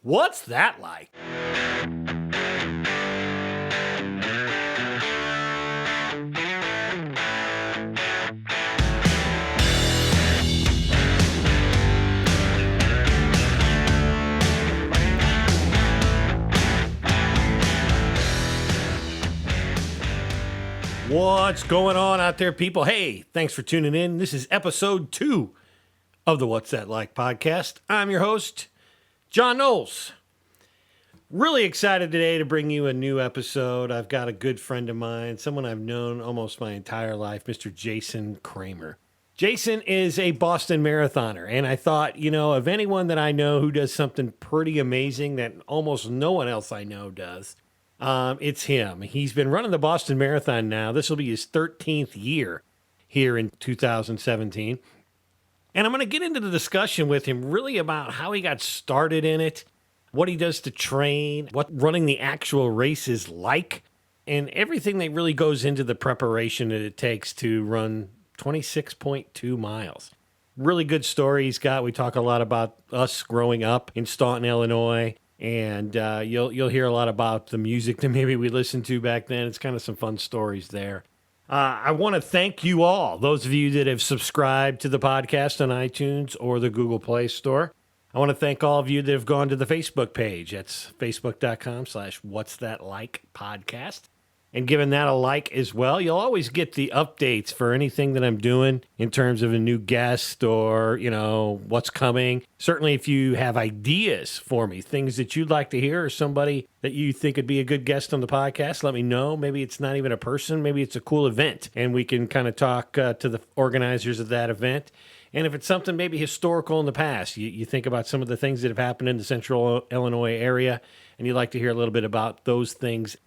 What's that like? What's going on out there, people? Hey, thanks for tuning in. This is episode 2 of the What's That Like podcast. I'm your host, John Knowles. Really excited today to bring you a new episode. I've got a good friend of mine, someone I've known almost my entire life, Mr. Jason Kramer. Jason is a Boston marathoner, and I thought, of anyone that I know who does something pretty amazing that almost no one else I know does, it's him. He's been running the Boston Marathon now. This will be his 13th year here in 2017. And I'm going to get into the discussion with him really about how he got started in it, what he does to train, what running the actual race is like, and everything that really goes into the preparation that it takes to run 26.2 miles. Really good story he's got. We talk a lot about us growing up in Staunton, Illinois. And you'll hear a lot about the music that maybe we listened to back then. It's kind of some fun stories there. I want to thank you all, those of you that have subscribed to the podcast on iTunes or the Google Play Store. I want to thank all of you that have gone to the Facebook page. That's facebook.com/whatsthatlike-podcast. And given that a like as well, you'll always get the updates for anything that I'm doing in terms of a new guest or, what's coming. Certainly if you have ideas for me, things that you'd like to hear or somebody that you think would be a good guest on the podcast, let me know. Maybe it's not even a person. Maybe it's a cool event. And we can kind of talk to the organizers of that event. And if it's something maybe historical in the past, you think about some of the things that have happened in the central Illinois area, and you'd like to hear a little bit about those things,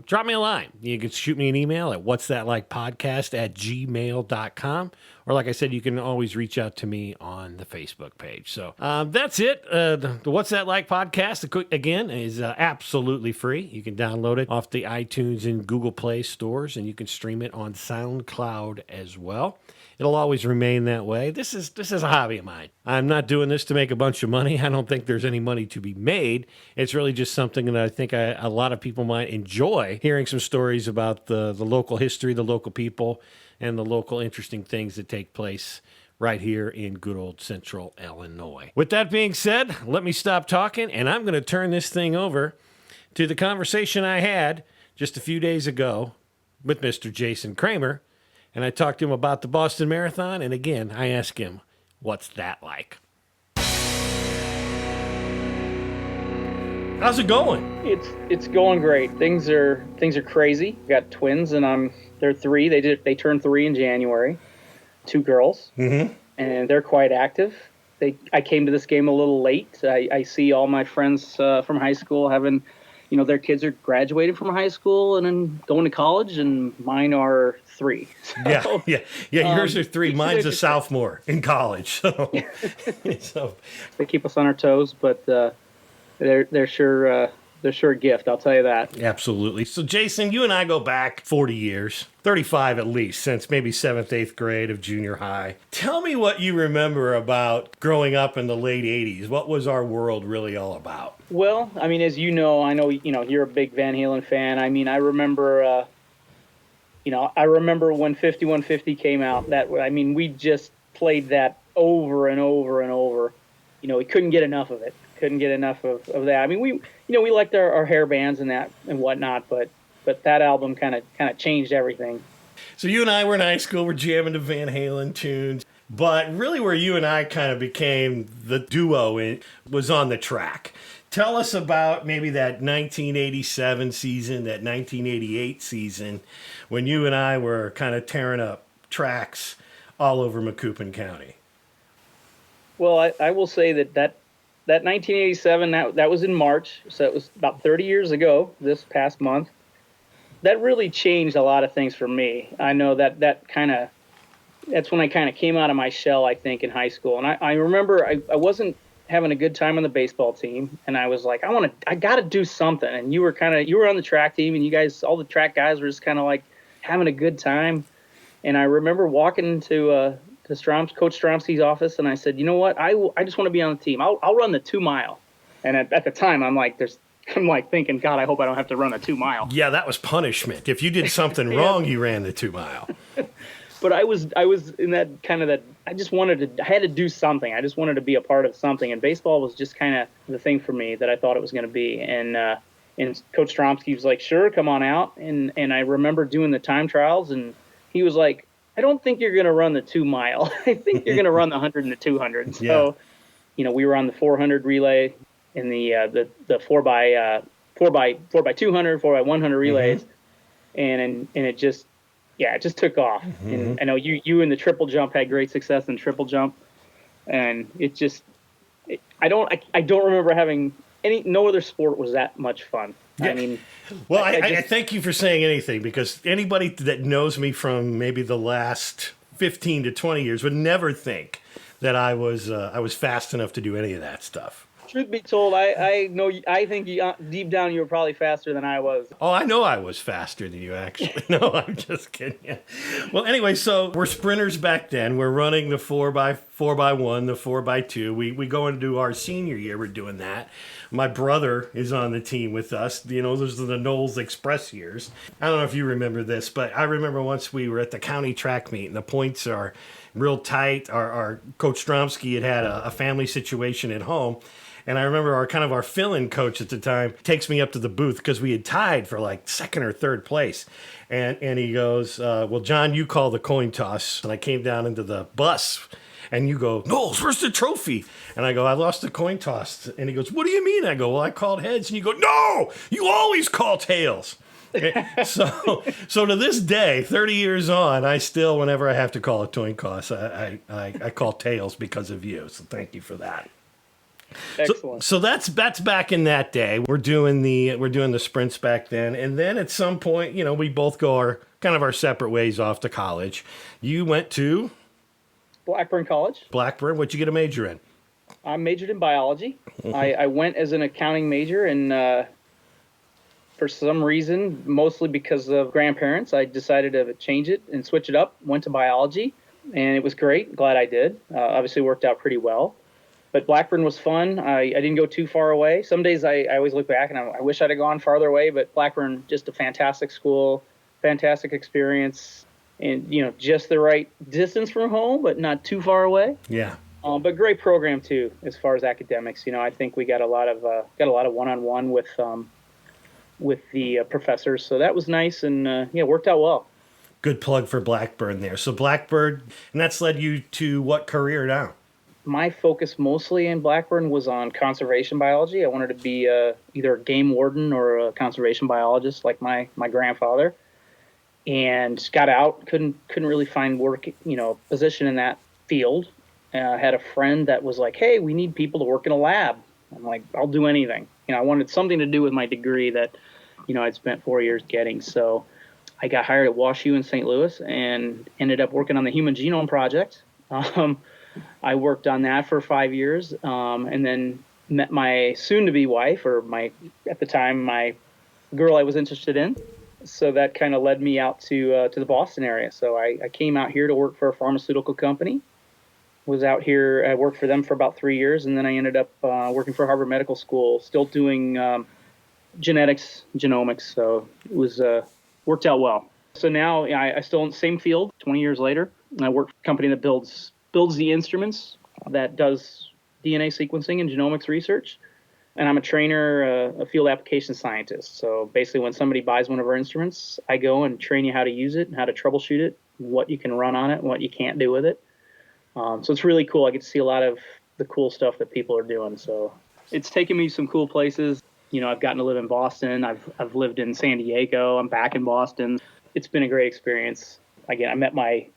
drop me a line. You can shoot me an email at whatsthatlikepodcast@gmail.com. Or like I said, you can always reach out to me on the Facebook page. So that's it. The What's That Like podcast, again, is absolutely free. You can download it off the iTunes and Google Play stores, and you can stream it on SoundCloud as well. It'll always remain that way. This is a hobby of mine. I'm not doing this to make a bunch of money. I don't think there's any money to be made. It's really just something that I think a lot of people might enjoy, hearing some stories about the local history, the local people, and the local interesting things that take place right here in good old central Illinois. With that being said, let me stop talking, and I'm going to turn this thing over to the conversation I had just a few days ago with Mr. Jason Kramer. And I talked to him about the Boston Marathon, and again, I asked him, what's that like? How's it going? It's going great. Things are crazy. Got twins, and they're 3. They turned 3 in January. 2 girls, and they're quite active. I came to this game a little late. I see all my friends from high school having, their kids are graduating from high school and then going to college, and mine are 3. So, yeah. Yours are 3. Mine's a sophomore in college. So, they keep us on our toes, but they're sure a gift. I'll tell you that. Absolutely. So, Jason, you and I go back 40 years, 35 at least, since maybe 7th, 8th grade of junior high. Tell me what you remember about growing up in the late 80s. What was our world really all about? Well, as I know you're a big Van Halen fan. I remember, I remember when 5150 came out. We just played that over and over and over. We couldn't get enough of it. Couldn't get enough of that. We liked our hair bands and that and whatnot, but that album kind of changed everything. So you and I were in high school. We're jamming to Van Halen tunes. But really where you and I kind of became the duo was on the track. Tell us about maybe that 1987 season, that 1988 season, when you and I were kind of tearing up tracks all over Macoupin County. Well, I will say that 1987, that was in March, so it was about 30 years ago, this past month. That really changed a lot of things for me. I know that's when I kind of came out of my shell, I think, in high school. And I remember I wasn't having a good time on the baseball team, and I was like, I got to do something. And you were on the track team, and you guys, all the track guys, were just kind of like having a good time. And I remember walking into Coach Stromsky's office, and I said, you know what, I just want to be on the team. I'll run the 2 mile. And at the time, I'm like thinking, God, I hope I don't have to run a 2 mile. Yeah, that was punishment. If you did something wrong, you ran the 2 mile. But I was in that kind of that. I had to do something. I just wanted to be a part of something, and baseball was just kind of the thing for me that I thought it was going to be. And Coach Stromsky was like, "Sure, come on out." And I remember doing the time trials, and he was like, "I don't think you're going to run the 2 mile. I think you're going to run the 100 and the 200." So, we were on the 400 relay in the 4 by 200, 4 by 100 relays, and it just. Yeah, it just took off. And I know you in the triple jump had great success in triple jump, and I don't remember having no other sport was that much fun. Yeah. I mean, well, I thank you for saying anything, because anybody that knows me from maybe the last 15 to 20 years would never think that I was fast enough to do any of that stuff. Truth be told, I think deep down you were probably faster than I was. Oh, I know I was faster than you, actually. No, I'm just kidding. Yeah. Well, anyway, so we're sprinters back then. We're running the 4x1, the 4x2. We go into our senior year. We're doing that. My brother is on the team with us. Those are the Knowles Express years. I don't know if you remember this, but I remember once we were at the county track meet, and the points are real tight. Our Coach Stromsky had a family situation at home. And I remember our fill-in coach at the time takes me up to the booth, because we had tied for like second or third place. And he goes, well, John, you call the coin toss. And I came down into the bus, and you go, Knowles, where's the trophy? And I go, I lost the coin toss. And he goes, what do you mean? I go, well, I called heads. And you go, no, you always call tails. So to this day, 30 years on, I still, whenever I have to call a coin toss, I call tails because of you. So thank you for that. Excellent. So that's back in that day. We're doing the sprints back then, and then at some point, we both go our separate ways off to college. You went to Blackburn College. Blackburn. What'd you get a major in? I majored in biology. I went as an accounting major, and for some reason, mostly because of grandparents, I decided to change it and switch it up. Went to biology, and it was great. Glad I did. Obviously, worked out pretty well. But Blackburn was fun. I didn't go too far away. Some days I always look back and I wish I'd have gone farther away, but Blackburn, just a fantastic school, fantastic experience, and, just the right distance from home, but not too far away. Yeah. But great program too, as far as academics. I think we got a lot of one-on-one with the professors. So that was nice, and worked out well. Good plug for Blackburn there. So Blackburn, and that's led you to what career now? My focus mostly in Blackburn was on conservation biology. I wanted to be either a game warden or a conservation biologist like my grandfather, and got out, couldn't really find work, position in that field. I had a friend that was like, hey, we need people to work in a lab. I'm like, I'll do anything. I wanted something to do with my degree that, I'd spent 4 years getting. So I got hired at WashU in St. Louis and ended up working on the Human Genome Project. I worked on that for 5 years, and then met my soon-to-be wife, or at the time, my girl I was interested in. So that kind of led me out to the Boston area. So I came out here to work for a pharmaceutical company. Was out here, I worked for them for about 3 years, and then I ended up working for Harvard Medical School, still doing genetics, genomics. So it was worked out well. So now I still in the same field 20 years later. I work for a company that builds the instruments, that does DNA sequencing and genomics research. And I'm a trainer, a field application scientist. So basically when somebody buys one of our instruments, I go and train you how to use it and how to troubleshoot it, what you can run on it, and what you can't do with it. So it's really cool. I get to see a lot of the cool stuff that people are doing. So it's taken me some cool places. I've gotten to live in Boston. I've lived in San Diego. I'm back in Boston. It's been a great experience. Again, I met my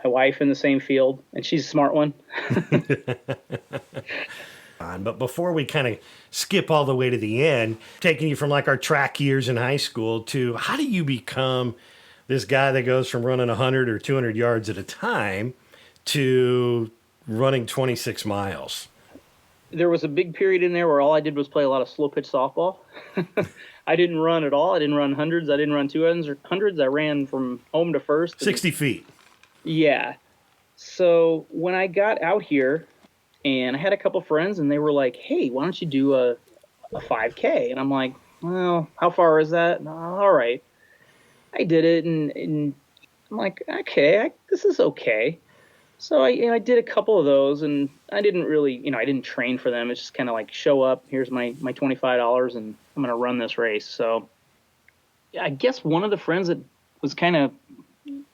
wife in the same field, and she's a smart one. But before we kind of skip all the way to the end, taking you from like our track years in high school to how do you become this guy that goes from running 100 or 200 yards at a time to running 26 miles? There was a big period in there where all I did was play a lot of slow pitch softball. I didn't run at all. I didn't run hundreds. I didn't run 200s. I ran from home to first. 60 feet. Yeah. So when I got out here, and I had a couple friends, and they were like, hey, why don't you do a a 5K. And I'm like, well, how far is that? All right. I did it, and I'm like, okay, this is okay. So I did a couple of those, and I didn't really, I didn't train for them. It's just kind of like show up. Here's my $25, and I'm gonna run this race. So I guess one of the friends that was kind of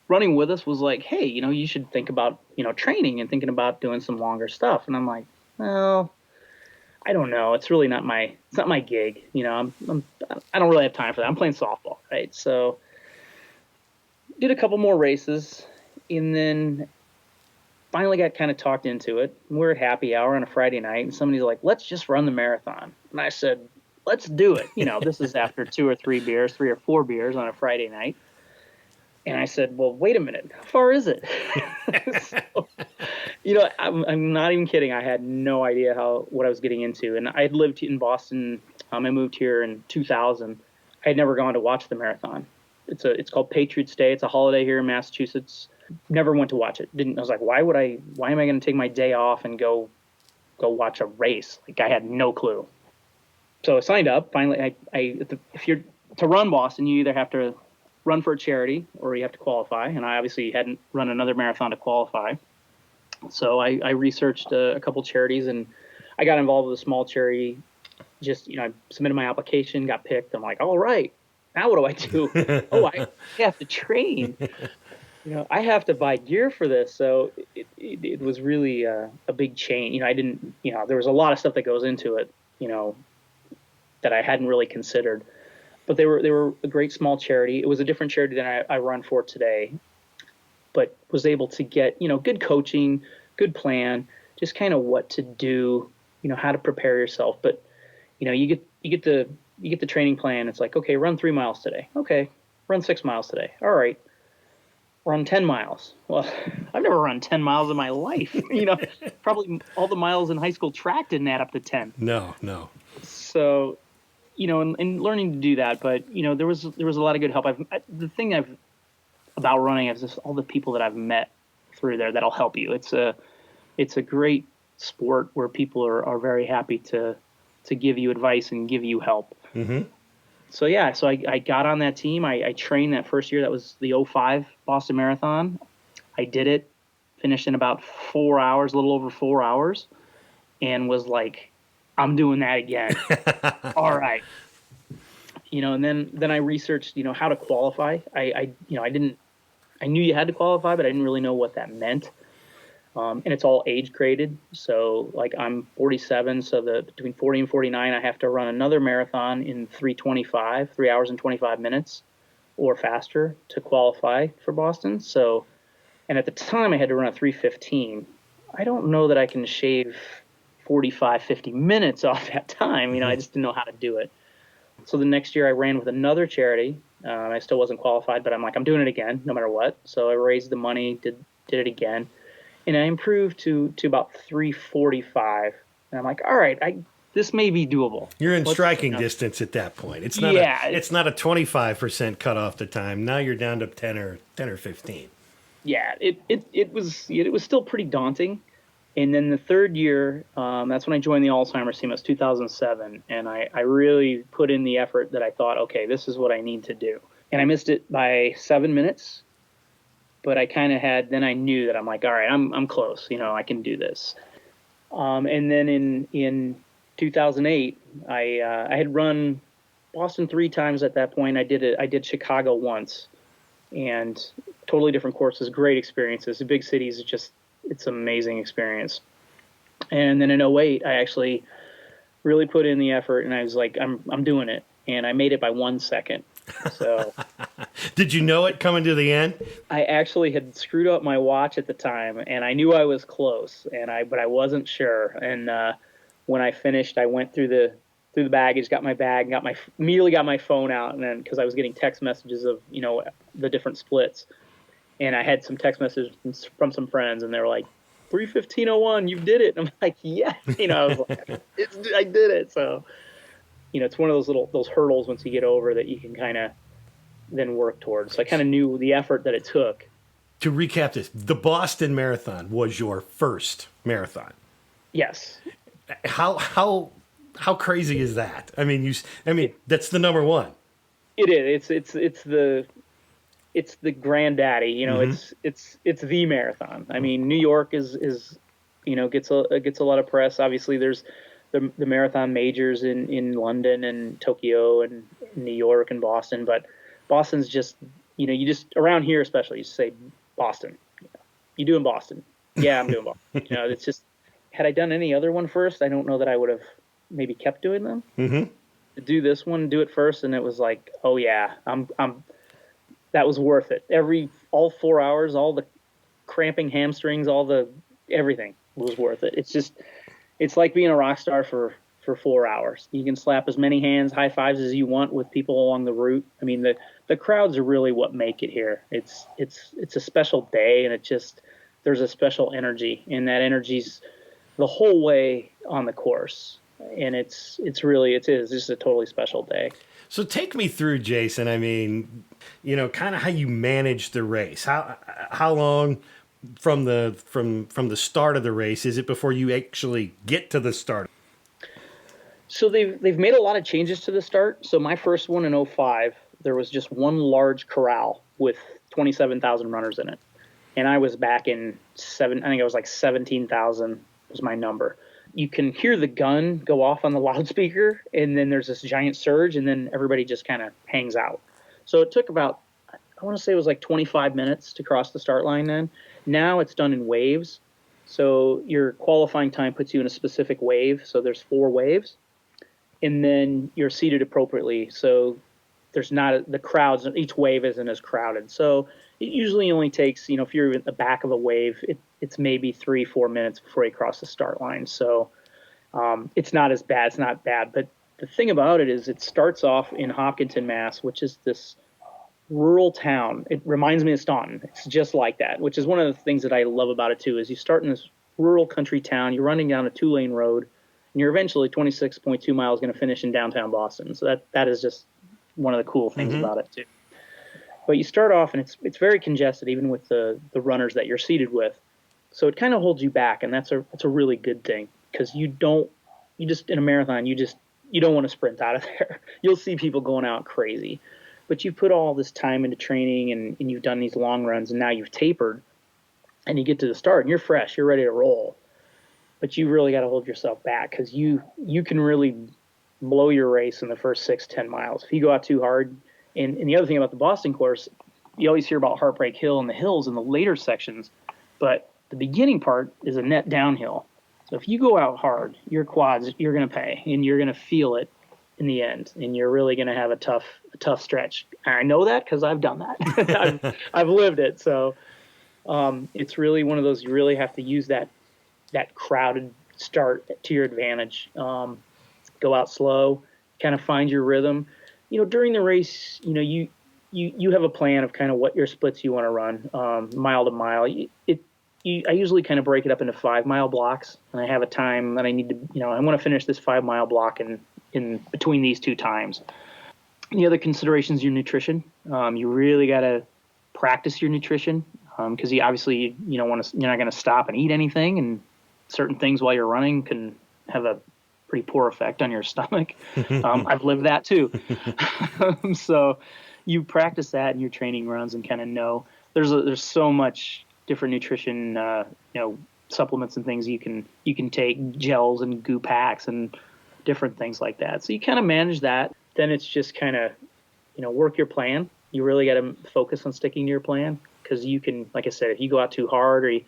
running with us was like, hey, you should think about training and thinking about doing some longer stuff. And I'm like, well, I don't know. It's really not my gig. I don't really have time for that. I'm playing softball, right? So did a couple more races, and then finally got kind of talked into it. We're at happy hour on a Friday night, and somebody's like, let's just run the marathon. And I said, let's do it. This is after 3 or 4 beers on a Friday night. And I said, well, wait a minute. How far is it? So, I'm not even kidding. I had no idea what I was getting into. And I had lived in Boston. I moved here in 2000. I had never gone to watch the marathon. It's called Patriots Day. It's a holiday here in Massachusetts. Never went to watch it. I was like, why am I going to take my day off and go watch a race? Like, I had no clue. So I signed up. Finally, if you're to run Boston, you either have to run for a charity or you have to qualify. And I obviously hadn't run another marathon to qualify. So I researched a couple charities, and I got involved with a small charity. Just, I submitted my application, got picked. I'm like, all right, now what do I do? Oh, I have to train. I have to buy gear for this. So it was really a big change. There was a lot of stuff that goes into it, that I hadn't really considered. But they were a great small charity. It was a different charity than I run for today, but was able to get, good coaching, good plan, just kind of what to do, how to prepare yourself. But, you get the training plan. It's like, okay, run 3 miles today. Okay, run 6 miles today. All right, run 10 miles. Well, I've never run 10 miles in my life. Probably all the miles in high school track didn't add up to 10. No. So, and learning to do that, but there was a lot of good help. The thing about running is just all the people that I've met through there that'll help you. It's a great sport where people are very happy to give you advice and give you help. Mm-hmm. So I got on that team. I trained that first year. That was the 2005 Boston Marathon. I did it, finished in about 4 hours, a little over 4 hours, and was like, I'm doing that again. All right. And then I researched, how to qualify. I knew you had to qualify, but I didn't really know what that meant. And it's all age graded. So like I'm 47. So between 40 and 49, I have to run another marathon in 3:25, 3 hours and 25 minutes or faster to qualify for Boston. So, and at the time I had to run a 3:15. I don't know that I can shave 45, 50 minutes off that time. I just didn't know how to do it. So the next year I ran with another charity. I still wasn't qualified, but I'm like, I'm doing it again, no matter what. So I raised the money, did it again, and I improved to about 3:45. And I'm like, all right, this may be doable. You're in striking distance at that point. It's not it's not a 25% cut off the time. Now you're down to 10 or 15. Yeah, it was still pretty daunting. And then the third year, that's when I joined the Alzheimer's team. It was 2007, and I really put in the effort that I thought, okay, this is what I need to do. And I missed it by 7 minutes, but I kind of then I knew that I'm like, all right, I'm close. I can do this. And then in 2008, I had run Boston 3 times at that point. I did Chicago once, and totally different courses, great experiences. The big cities, it's an amazing experience. And then in 2008, I actually really put in the effort, and I was like, I'm doing it. And I made it by 1 second. So Did you know it coming to the end? I actually had screwed up my watch at the time, and I knew I was close, but I wasn't sure. And when I finished, I went through the baggage, got my bag, immediately got my phone out, and then because I was getting text messages of the different splits. And I had some text messages from some friends, and they were like, 3:15:01, you did it. And I'm like, yeah. I was like, I did it. So, it's one of those hurdles once you get over that you can kind of then work towards. So I kind of knew the effort that it took. To recap this, the Boston Marathon was your first marathon. Yes. How How crazy is that? I mean, that's the number one. It is. It's the granddaddy. It's the marathon. I mean, New York is gets a lot of press. Obviously, there's the marathon majors in London and Tokyo and New York and Boston, but Boston's just you just around here especially you say Boston. You doing Boston? Yeah, I'm doing Boston. It's just had I done any other one first, I don't know that I would have maybe kept doing them. Mm-hmm. To do this one, do it first, and it was like, oh yeah, I'm that was worth it. All 4 hours, all the cramping hamstrings, all the everything was worth it. It's like being a rock star for 4 hours. You can slap as many high fives as you want with people along the route. I mean, the crowds are really what make it here. It's a special day, and there's a special energy, and that energy's the whole way on the course. And it is just a totally special day. So take me through, Jason. I mean, kind of how you manage the race. How long from the start of the race is it before you actually get to the start? So they've made a lot of changes to the start. So my first one in 2005, there was just one large corral with 27,000 runners in it. And I was back in I think it was like 17,000 was my number. You can hear the gun go off on the loudspeaker, and then there's this giant surge, and then everybody just kind of hangs out. So it took about, I want to say it was like 25 minutes to cross the start line then. Now it's done in waves. So your qualifying time puts you in a specific wave. So there's 4 waves, and then you're seated appropriately. So there's not the crowds, each wave isn't as crowded. So it usually only takes, if you're in the back of a wave, it's maybe 3-4 minutes before you cross the start line. So it's not as bad. It's not bad. But the thing about it is it starts off in Hopkinton, Mass., which is this rural town. It reminds me of Staunton. It's just like that, which is one of the things that I love about it too, is you start in this rural country town, you're running down a 2-lane road, and you're eventually 26.2 miles going to finish in downtown Boston. So that is just one of the cool things about it too. But you start off, and it's very congested, even with the runners that you're seated with. So it kind of holds you back, and that's a really good thing, because in a marathon, you don't want to sprint out of there. You'll see people going out crazy, but you've put all this time into training, and you've done these long runs, and now you've tapered, and you get to the start, and you're fresh, you're ready to roll. But you really got to hold yourself back, because you can really blow your race in the first 6-10 miles. If you go out too hard, and the other thing about the Boston course, you always hear about Heartbreak Hill and the hills in the later sections, but the beginning part is a net downhill. So if you go out hard, your quads, you're going to pay, and you're going to feel it in the end, and you're really going to have a tough stretch. And I know that because I've done that. I've lived it. So it's really one of those, you really have to use that crowded start to your advantage. Go out slow, kind of find your rhythm. During the race, you have a plan of kind of what your splits you want to run, mile to mile. I usually kind of break it up into 5-mile blocks, and I have a time that I need to, I want to finish this 5-mile block in between these 2 times. The other consideration is your nutrition. You really got to practice your nutrition, because you're not going to stop and eat anything, and certain things while you're running can have a pretty poor effect on your stomach. I've lived that too. So you practice that in your training runs and kind of know there's so much different nutrition, supplements and things you can take, gels and goo packs and different things like that. So you kind of manage that. Then it's just kind of, work your plan. You really got to focus on sticking to your plan, because you can, like I said, if you go out too hard, or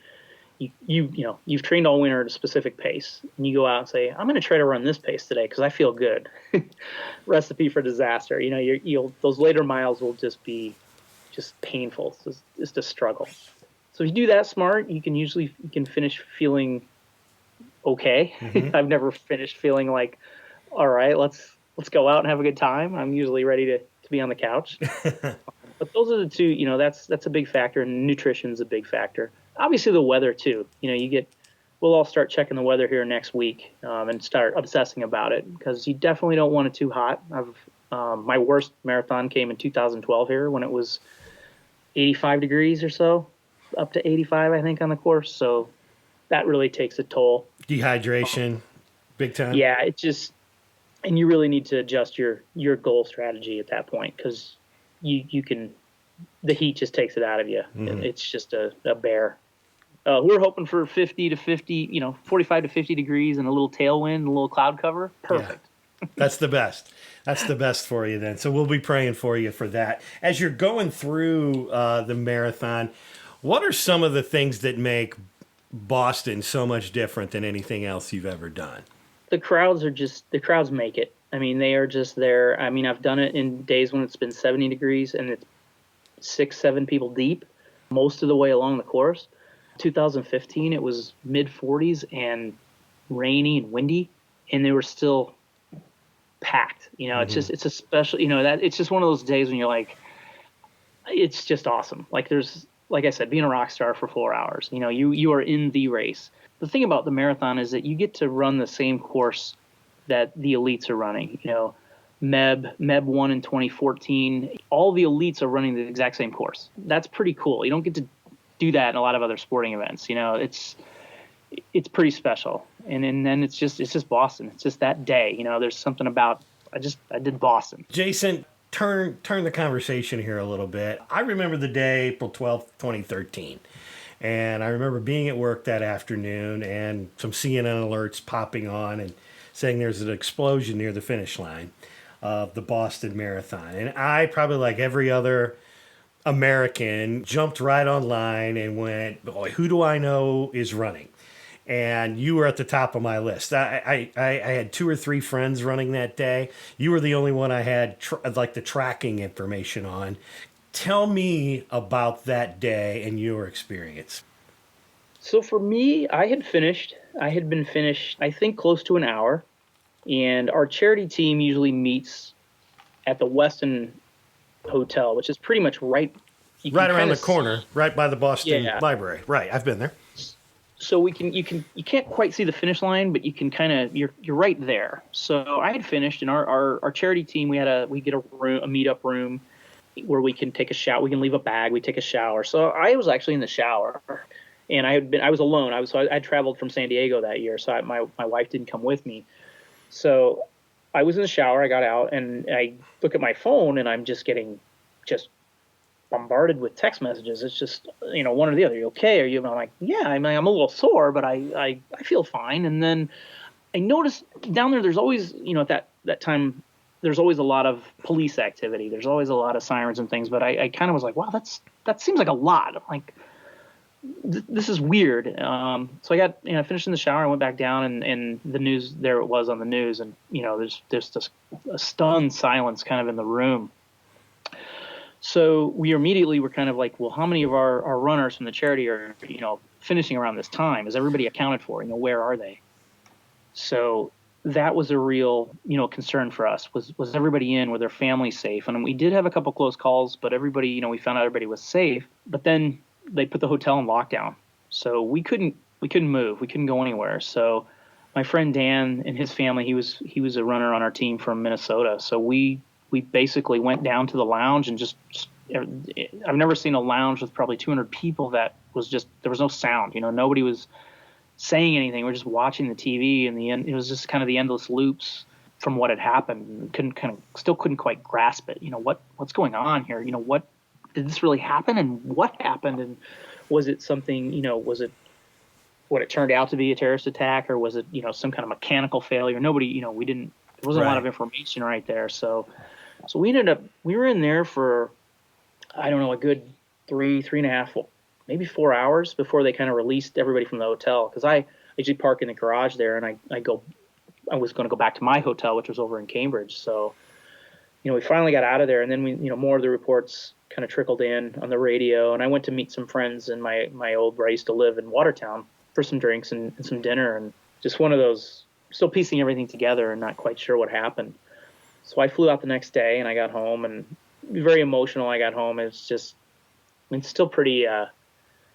you've trained all winter at a specific pace, and you go out and say, I'm going to try to run this pace today because I feel good. Recipe for disaster. Those later miles will just be painful. It's just a struggle. So if you do that smart, you can finish feeling okay. I've never finished feeling like, all right, let's go out and have a good time. I'm usually ready to be on the couch. But those are the 2, that's a big factor, and nutrition's a big factor. Obviously the weather too. We'll all start checking the weather here next week, and start obsessing about it, because you definitely don't want it too hot. My worst marathon came in 2012 here, when it was 85 degrees or so, up to 85, I think, on the course. So that really takes a toll. Dehydration, big time. Yeah, and you really need to adjust your goal strategy at that point, because you can, the heat just takes it out of you. It's just a bear. We're hoping for 50 to 50, 45 to 50 degrees and a little tailwind and a little cloud cover. Yeah. Perfect. That's the best. That's the best for you then. So we'll be praying for you for that. As you're going through the marathon, what are some of the things that make Boston so much different than anything else you've ever done? The crowds make it. I mean, they are just there. I mean, I've done it in days when it's been 70 degrees and it's 6, 7 people deep most of the way along the course. 2015, it was mid 40s and rainy and windy, and they were still packed. It's a special, that it's just one of those days when you're like, it's just awesome. Like I said, being a rock star for 4 hours, you are in the race. The thing about the marathon is that you get to run the same course that the elites are running. Meb won in 2014. All the elites are running the exact same course. That's pretty cool. You don't get to do that in a lot of other sporting events. It's pretty special. And then it's just Boston. It's just that day. There's something about I did Boston. Jason, turn the conversation here a little bit. I remember the day, April 12th, 2013. And I remember being at work that afternoon and some CNN alerts popping on and saying there's an explosion near the finish line of the Boston Marathon. And I, probably like every other American, jumped right online and went, boy, who do I know is running? And you were at the top of my list. I had 2 or 3 friends running that day. You were the only one I had like the tracking information on. Tell me about that day and your experience. So for me, I had been finished, I think, close to an hour. And our charity team usually meets at the Westin Hotel, which is pretty much right around the corner, right by the Boston Library. Right, I've been there. So you can't quite see the finish line, but you can you're right there. So I had finished, and our charity team, we get a meetup room where we can take a shower. We can leave a bag. We take a shower. So I was actually in the shower, and I was alone. I traveled from San Diego that year, so my wife didn't come with me. So I was in the shower. I got out and I look at my phone, and I'm just getting bombarded with text messages. It's just, one or the other. Are you okay? Are you? And I'm like, yeah. I'm a little sore, but I feel fine. And then I noticed down there, there's always, at that time, there's always a lot of police activity. There's always a lot of sirens and things. But I kind of was like, wow, that seems like a lot. I'm like, this is weird. So I finished in the shower. I went back down, and the news, there it was on the news. And, there's just a stunned silence kind of in the room. So we immediately were kind of like, well, how many of our runners from the charity are, finishing around this time? Is everybody accounted for? Where are they? So that was a real, concern for us. Was everybody in? Were their families safe? And we did have a couple close calls, but everybody, we found out everybody was safe. But then they put the hotel in lockdown, so we couldn't move. We couldn't go anywhere. So my friend Dan and his family, he was a runner on our team from Minnesota. So we basically went down to the lounge and just I've never seen a lounge with probably 200 people that was just, there was no sound. Nobody was saying anything. We're just watching the TV, and it was just kind of the endless loops from what had happened. Still couldn't quite grasp it. What's going on here? What did this really happen, and what happened, and was it something? Was it what it turned out to be, a terrorist attack, or was it some kind of mechanical failure? Nobody, we didn't. There wasn't a lot of information right there, so we were in there for, I don't know, a good 3.5, maybe 4 hours before they kind of released everybody from the hotel. Because I usually park in the garage there, and I was going to go back to my hotel, which was over in Cambridge. So, we finally got out of there, and then more of the reports kind of trickled in on the radio, and I went to meet some friends in my old, where I used to live in Watertown, for some drinks and some dinner, and just one of those, still piecing everything together and not quite sure what happened. So I flew out the next day, and I got home, and very emotional. I got home. It's still pretty,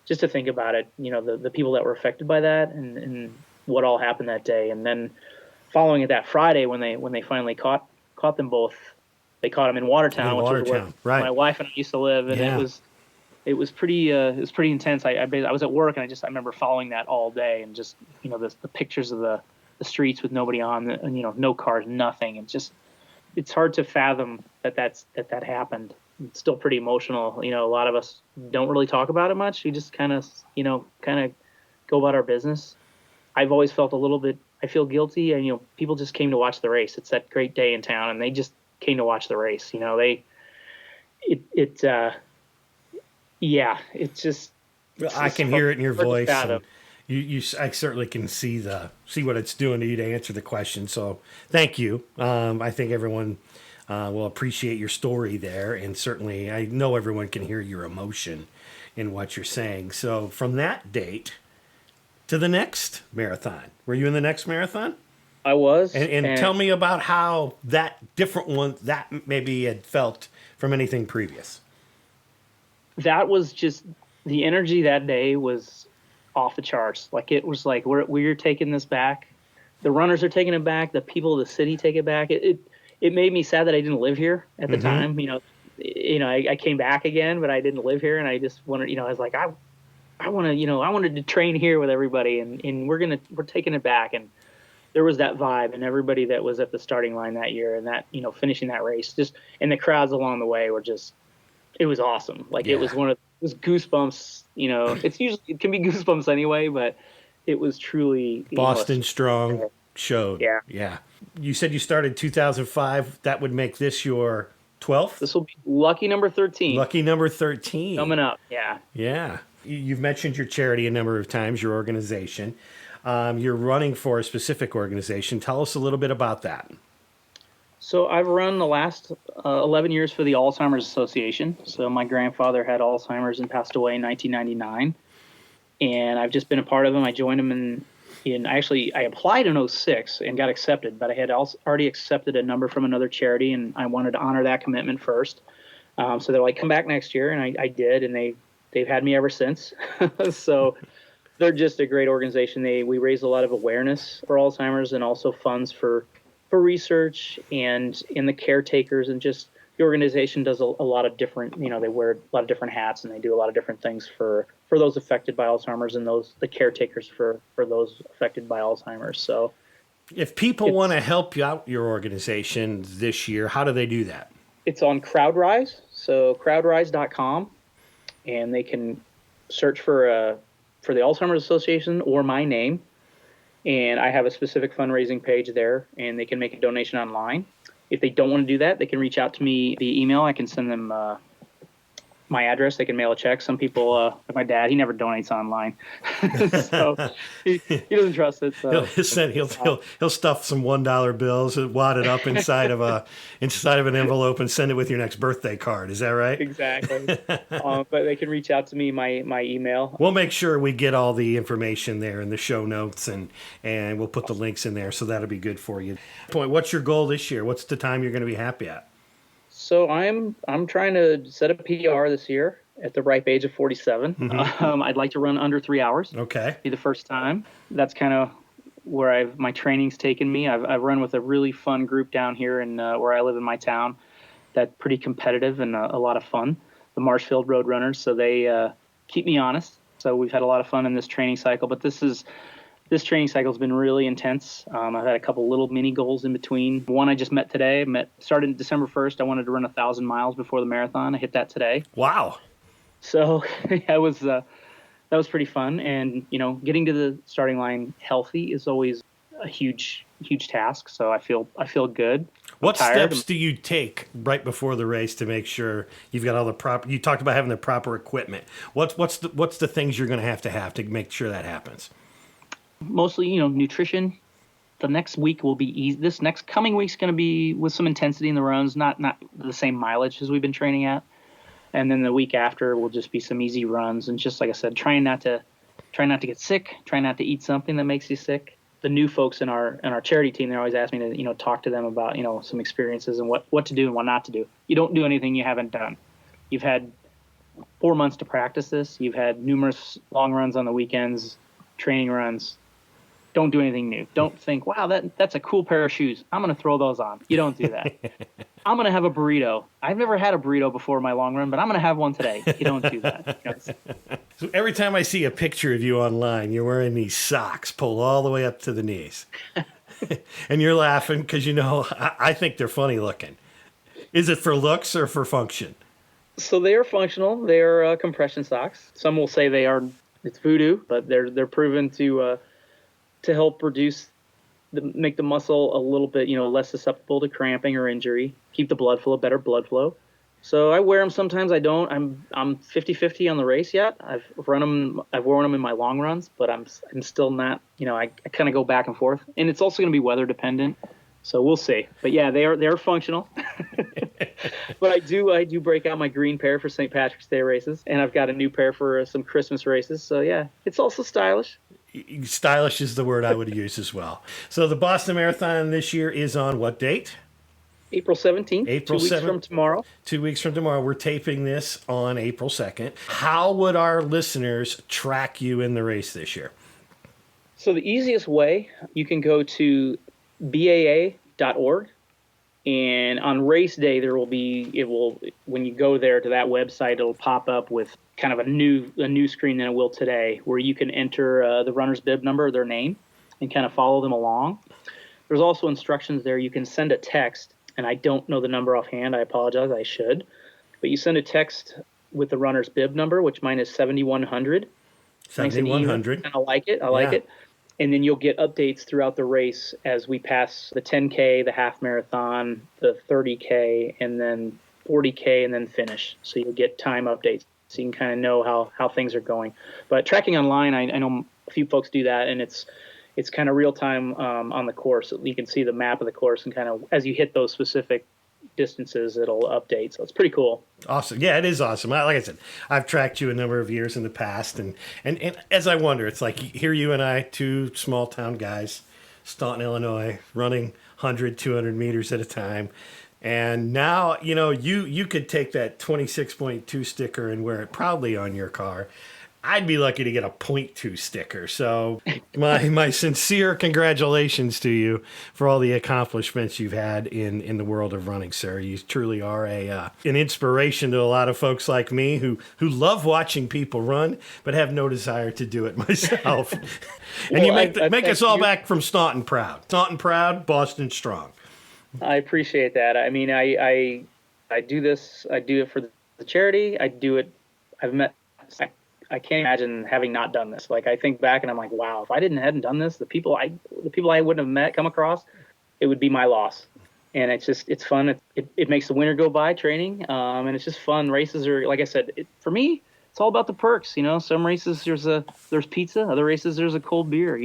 just to think about it, the people that were affected by that, and what all happened that day. And then following it that Friday, when they finally caught them both, they caught them in Watertown, which is where my wife and I used to live. And it was pretty intense. I was at work, and I remember following that all day, and just, the pictures of the the streets with nobody on, and no cars, nothing. It's hard to fathom that happened. It's still pretty emotional. A lot of us don't really talk about it much. We just kind of go about our business. I've always felt a little bit. I feel guilty, and people just came to watch the race. It's that great day in town, and they just came to watch the race. It's just. I can hear it in your voice. And I certainly can see what it's doing to you to answer the question. So thank you. I think everyone will appreciate your story there, and certainly I know everyone can hear your emotion in what you're saying. So from that date to the next marathon, were you in the next marathon? I was. And tell me about how that different one that maybe had felt from anything previous. That was just. The energy that day was off the charts. Like, it was like we're taking this back. The runners are taking it back. The people of the city take it back. It made me sad that I didn't live here at the time. I came back again, but I didn't live here, and I just wanted. I was like, I wanted to train here with everybody, and we're taking it back. And there was that vibe, and everybody that was at the starting line that year, and that finishing that race, and the crowds along the way were just. It was awesome. Like, yeah. It was goosebumps. It can be goosebumps anyway, but it was truly Boston Strong showed. Yeah. You said you started 2005. That would make this your 12th? This will be lucky number 13. Lucky number 13. Coming up. Yeah. Yeah. You've mentioned your charity a number of times, your organization. You're running for a specific organization. Tell us a little bit about that. So I've run the last 11 years for the Alzheimer's Association. So my grandfather had Alzheimer's and passed away in 1999. And I've just been a part of them. I joined them I applied in 2006 and got accepted, but I had already accepted a number from another charity, and I wanted to honor that commitment first. So they're like, come back next year, and I did, and they've had me ever since. So they're just a great organization. We raise a lot of awareness for Alzheimer's and also funds for research and in the caretakers, and just the organization does a lot of different, they wear a lot of different hats, and they do a lot of different things for those affected by Alzheimer's and the caretakers for those affected by Alzheimer's. So if people want to help you out your organization this year, how do they do that? It's on CrowdRise, so crowdrise.com, and they can search for the Alzheimer's Association or my name. And I have a specific fundraising page there, and they can make a donation online. If they don't want to do that, they can reach out to me via email. I can send them my address. They can mail a check. Some people, like my dad, he never donates online, so he doesn't trust it. So he'll stuff some $1 bills, wad it up inside of an envelope, and send it with your next birthday card. Is that right? Exactly. But they can reach out to me. My email. We'll make sure we get all the information there in the show notes, and we'll put the links in there, so that'll be good for you. What's your goal this year? What's the time you're going to be happy at? So I'm trying to set a PR this year at the ripe age of 47. Mm-hmm. I'd like to run under 3 hours. Okay. Be the first time. That's kind of where my training's taken me. I've run with a really fun group down here in where I live in my town. That's pretty competitive and a lot of fun. The Marshfield Road Runners. So they keep me honest. So we've had a lot of fun in this training cycle. But this training cycle has been really intense. I've had a couple little mini goals in between. One I just met today. Started December 1st. I wanted to run 1,000 miles before the marathon. I hit that today. Wow. So that was pretty fun. And, getting to the starting line healthy is always a huge, huge task. So I feel good. What steps do you take right before the race to make sure you've got all the proper? You talked about having the proper equipment. What's the things you're going to have to make sure that happens? Mostly, nutrition. The next week will be easy. This next coming week's going to be with some intensity in the runs, not the same mileage as we've been training at. And then the week after will just be some easy runs, and just like I said, trying not to get sick, trying not to eat something that makes you sick. The new folks in our charity team, they always ask me to talk to them about some experiences and what to do and what not to do. You don't do anything you haven't done. You've had 4 months to practice this. You've had numerous long runs on the weekends, training runs. Don't do anything new. Don't think, wow, that's a cool pair of shoes. I'm going to throw those on. You don't do that. I'm going to have a burrito. I've never had a burrito before my long run, but I'm going to have one today. You don't do that. So every time I see a picture of you online, you're wearing these socks pulled all the way up to the knees. And you're laughing because, I think they're funny looking. Is it for looks or for function? So they are functional. They are compression socks. Some will say it's voodoo, but they're proven to help make the muscle a little bit, less susceptible to cramping or injury, keep the blood flow, better blood flow. So I wear them sometimes. I don't. I'm 50-50 on the race yet. I've worn them in my long runs, but I'm still not. I kind of go back and forth, and it's also going to be weather dependent. So we'll see. But yeah, they're functional. But I do break out my green pair for St. Patrick's Day races, and I've got a new pair for some Christmas races. So yeah, it's also stylish. Stylish is the word I would use as well. So the Boston Marathon this year is on what date? April 17th, April 2 weeks 7th. from tomorrow. 2 weeks from tomorrow. We're taping this on April 2nd. How would our listeners track you in the race this year? So the easiest way, you can go to baa.org, and on race day when you go there to that website, it'll pop up with kind of a new screen than it will today, where you can enter the runner's bib number, their name, and kind of follow them along. There's also instructions there. You can send a text, and I don't know the number offhand. I apologize. I should. But you send a text with the runner's bib number, which mine is 7100. 7100. And I like it. I like it. And then you'll get updates throughout the race as we pass the 10K, the half marathon, the 30K, and then 40K, and then finish. So you'll get time updates, so you can kind of know how things are going. But tracking online, I know a few folks do that, and it's kind of real time on the course. You can see the map of the course, and kind of as you hit those specific distances, it'll update. So it's pretty cool. Awesome. Yeah, it is awesome. Like I said, I've tracked you a number of years in the past, and as I wonder, it's like here you and I, two small town guys, Staunton, Illinois, running 100, 200 meters at a time. And now, you could take that 26.2 sticker and wear it proudly on your car. I'd be lucky to get a 0.2 sticker. So my sincere congratulations to you for all the accomplishments you've had in the world of running, sir. You truly are an inspiration to a lot of folks like me who love watching people run, but have no desire to do it myself. And you make us all back from Staunton proud. Staunton proud, Boston strong. I appreciate that. I mean, I do this. I do it for the charity. I do it. I can't imagine having not done this. Like, I think back and I'm like, wow, if I hadn't done this, the people I wouldn't have come across, it would be my loss. And it's fun. It makes the winter go by training. And it's just fun. Races are, like I said, for me, it's all about the perks. Some races there's pizza, other races there's a cold beer.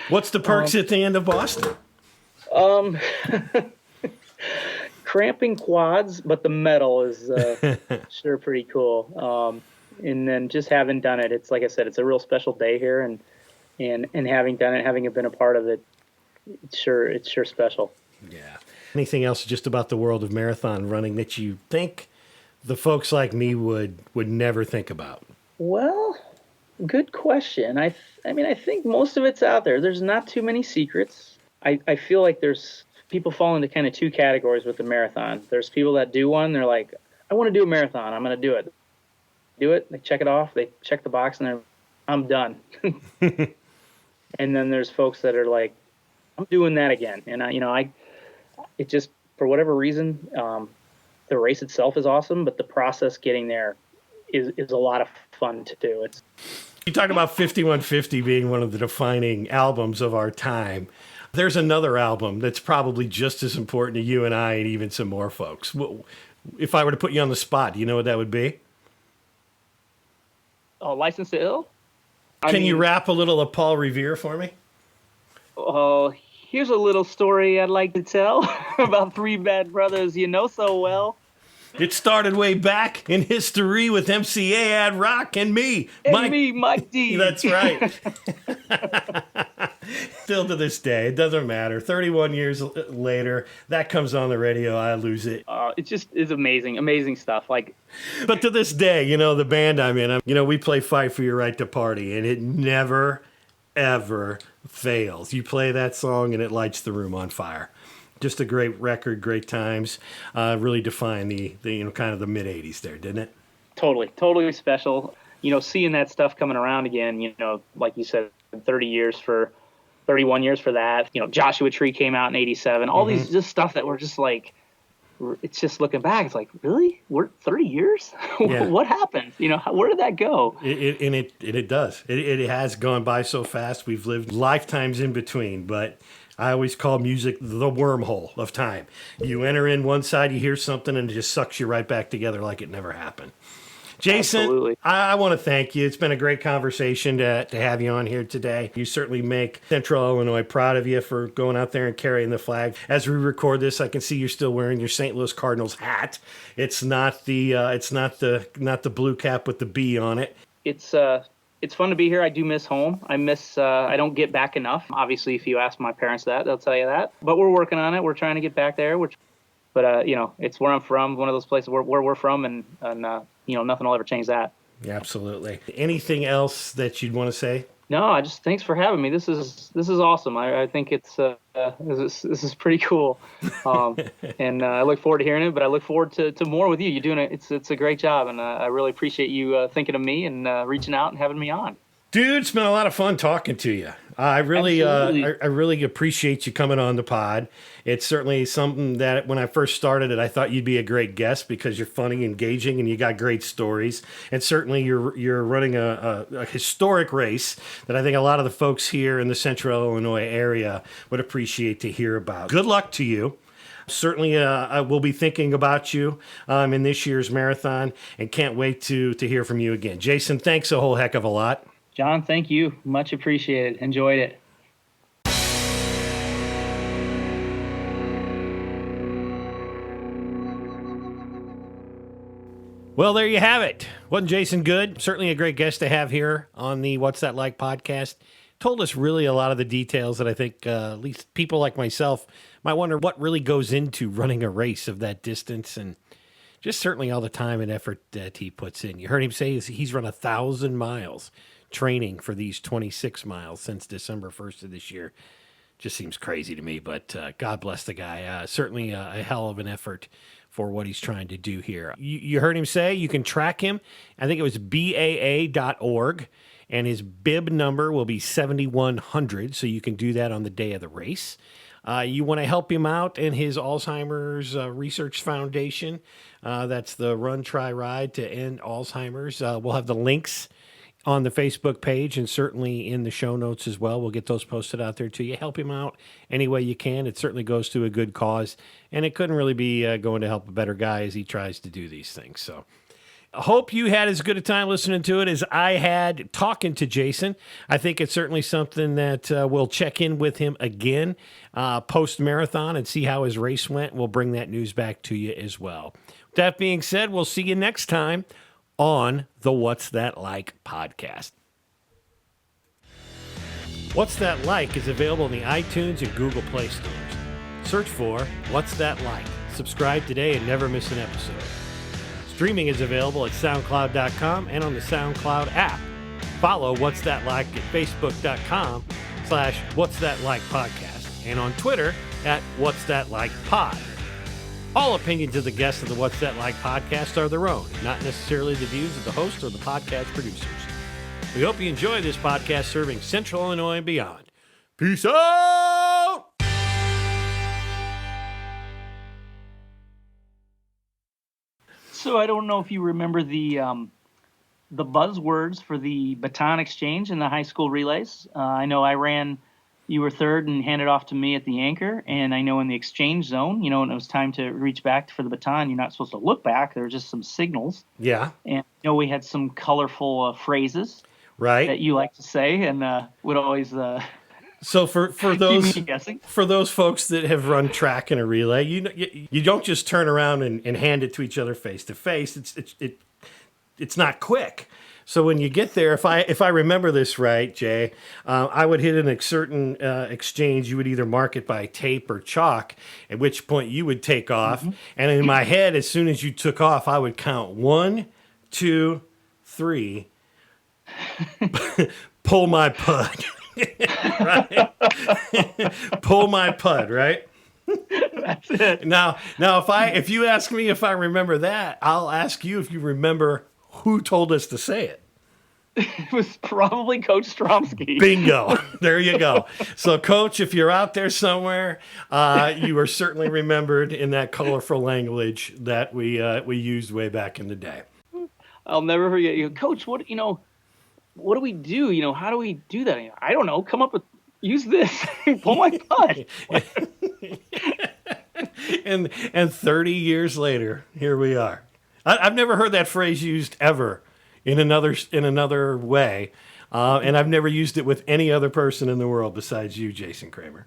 What's the perks at the end of Boston? Cramping quads, but the medal is sure pretty cool. And then just having done it, it's like I said, it's a real special day here, and having done it, having been a part of it, it's sure special. Yeah. Anything else just about the world of marathon running that you think the folks like me would never think about? Well, good question. I think most of it's out there. There's not too many secrets. I feel like there's people fall into kind of two categories with the marathon. There's people that do one, they're like, I want to do a marathon, I'm going to do it. They check it off, they check the box, and I'm done. And then there's folks that are like, I'm doing that again. And it just, for whatever reason, the race itself is awesome, but the process getting there is a lot of fun to do. You talk about 5150 being one of the defining albums of our time. There's another album that's probably just as important to you and I, and even some more folks. If I were to put you on the spot, do you know what that would be? Oh, License to Ill? Can you rap a little of Paul Revere for me? Oh, here's a little story I'd like to tell about three bad brothers you know so well. It started way back in history with MCA Ad Rock and me. Mike D. That's right. Still to this day, it doesn't matter. 31 years later, that comes on the radio, I lose it. It just is amazing stuff. But to this day, the band I'm in, we play Fight for Your Right to Party, and it never, ever fails. You play that song, and it lights the room on fire. Just a great record, great times. Really defined the kind of the mid-'80s there, didn't it? Totally special. seeing that stuff coming around again, like you said, 31 years for that. Joshua Tree came out in 87. All these just stuff that we're just like, it's just looking back. It's like, really? We're 30 years? Yeah. What happened? Where did that go? It does. It has gone by so fast. We've lived lifetimes in between, but I always call music the wormhole of time. You enter in one side, you hear something, and it just sucks you right back together like it never happened. Jason, Absolutely. I want to thank you. It's been a great conversation to have you on here today. You certainly make Central Illinois proud of you for going out there and carrying the flag. As we record this, I can see you're still wearing your St. Louis Cardinals hat. It's not the blue cap with the B on it. It's fun to be here. I do miss home. I don't get back enough. Obviously, if you ask my parents that, they'll tell you that. But we're working on it. We're trying to get back there. But it's where I'm from, one of those places where we're from, and nothing will ever change that. Yeah, absolutely. Anything else that you'd want to say? No, thanks for having me. This is awesome. I think this is pretty cool, and I look forward to hearing it. But I look forward to more with you. You're doing it. It's a great job, and I really appreciate you thinking of me and reaching out and having me on. Dude, it's been a lot of fun talking to you. I really appreciate you coming on the pod. It's certainly something that when I first started it, I thought you'd be a great guest because you're funny, engaging, and you got great stories. And certainly you're running a historic race that I think a lot of the folks here in the Central Illinois area would appreciate to hear about. Good luck to you. Certainly, I will be thinking about you in this year's marathon and can't wait to hear from you again. Jason, thanks a whole heck of a lot. John, thank you. Much appreciated. Enjoyed it. Well, there you have it. Wasn't Jason good? Certainly a great guest to have here on the What's That Like podcast. Told us really a lot of the details that I think at least people like myself might wonder what really goes into running a race of that distance, and just certainly all the time and effort that he puts in. You heard him say he's run 1,000 miles training for these 26 miles since December 1st of this year. Just seems crazy to me, but God bless the guy. Certainly a hell of an effort for what he's trying to do here. You heard him say you can track him. I think it was BAA.org, and his bib number will be 7100, so you can do that on the day of the race. You want to help him out in his Alzheimer's Research Foundation. That's the Run, Try, Ride to End Alzheimer's. We'll have the links on the Facebook page and certainly in the show notes as well. We'll get those posted out there to you. Help him out any way you can. It certainly goes to a good cause, and it couldn't really be going to help a better guy as he tries to do these things. So I hope you had as good a time listening to it as I had talking to Jason. I think it's certainly something that we'll check in with him again post-marathon and see how his race went. We'll bring that news back to you as well. With that being said, we'll see you next time on the What's That Like podcast. What's That Like is available in the iTunes and Google Play stores. Search for What's That Like. Subscribe today and never miss an episode. Streaming is available at SoundCloud.com and on the SoundCloud app. Follow What's That Like at Facebook.com/What's That Like podcast and on Twitter at What's That Like Pod. All opinions of the guests of the What's That Like podcast are their own, not necessarily the views of the host or the podcast producers. We hope you enjoy this podcast serving Central Illinois and beyond. Peace out! So I don't know if you remember the buzzwords for the baton exchange in the high school relays. I know you were third and handed off to me at the anchor. And I know in the exchange zone, when it was time to reach back for the baton, you're not supposed to look back. There were just some signals. Yeah. And we had some colorful phrases right that you like to say and would always so for those keep me guessing. For those folks that have run track in a relay, you don't just turn around and hand it to each other face to face. It's not quick. So when you get there, if I remember this right, Jay, I would hit a certain exchange. You would either mark it by tape or chalk, at which point you would take off. Mm-hmm. And in my head, as soon as you took off, I would count 1, 2, 3. Pull my pud. Right? Pull my pud, right? That's it. Now, if you ask me if I remember that, I'll ask you if you remember who told us to say it. It was probably Coach Stromsky. Bingo. There you go. So, Coach, if you're out there somewhere, you are certainly remembered in that colorful language that we used way back in the day. I'll never forget. Coach, what do we do? How do we do that? I don't know. Come up with, use this. Pull my butt. and 30 years later, here we are. I've never heard that phrase used ever in another way, and I've never used it with any other person in the world besides you, Jason Kramer.